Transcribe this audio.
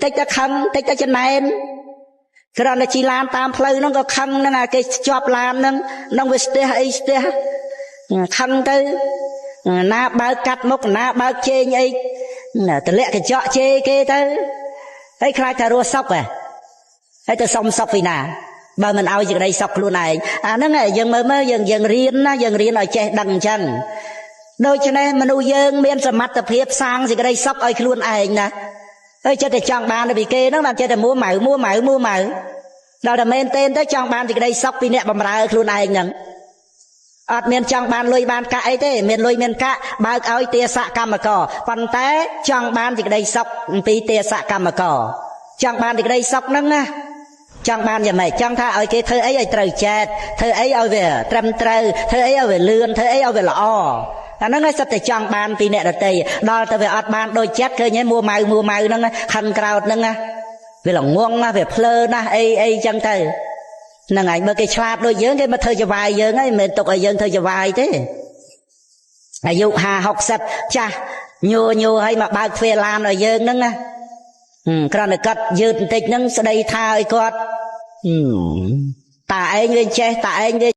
តិចតែខឹងតិចតែចំណែនគ្រាន់តែជីឡានតាមផ្លូវហ្នឹងក៏ខឹងហ្នឹងអាគេជាប់ឡានហ្នឹងវាស្ទះអីស្ទះខឹងទៅណាបើកកាត់មុខណាបើកជែងអីទម្លាក់កញ្ចក់ជេរគេទៅហើយខ្លាចថារស់សុខហើយទៅសុំសុខពីណាបើមិនឲ្យសេចក្តីសុខខ្លួនឯងអាហ្នឹងយើងមើលយើងរៀនណាយើងរៀនឲ្យចេះដឹងអញ្ចឹងដូច្នេះមនុស្សយើងមានសមត្ថភាពសាងសេចក្តីសុខឲ្យខ្លួនឯងណាហើយចិត្តតែចង់បានពីគេហ្នឹងបានចិត្តតែមួម៉ៅដល់តែមែនទេទៅចង់បានសេចក្តីសុខពីអ្នកបម្រើខ្លួនឯងហ្នឹងអត់មានចង់បានលុយបានកាក់អីទេមានលុយមានកាក់បើកឲ្យទាសកម្មករប៉ុន្តែចង់បានសេចក្តីសុខពីទាសកម្មករចង់បានសេចក្តីសុខហ្នឹងណាចង់បានយ៉ាងម៉េចចង់ថាឲ្យគេធ្វើអីឲ្យត្រូវចិត្តធ្វើអីឲ្យវាត្រឹមត្រូវធ្វើអីឲ្យវាលឿនធ្វើអីឲ្យវាល្អអាហ្នឹងឯងសិតតែចង់បានពីអ្នកដទៃដល់ទៅវាអត់បានដូចចិត្តឃើញឯងមួម៉ៅហ្នឹងខិនក្រោតហ្នឹងណាវាល្ងងណាវាភ្លើណាអីចឹងទៅហ្នឹងឯងបើគេឆ្លាតដូចយើងគេមកធ្វើចវាយយើងហើយមិនមែនទុកឲ្យយើងធ្វើចវាយទេអាយុ50 60ចាស់ញួរឲ្យមកបើកទ្វារឡានឲ្យយើងហ្នឹងណាគ្រាន់តែកាត់យឺតបន្តិចហ្នឹងស្ដីថាឲ្យគាត់តាឯងវាចេះតាឯងវា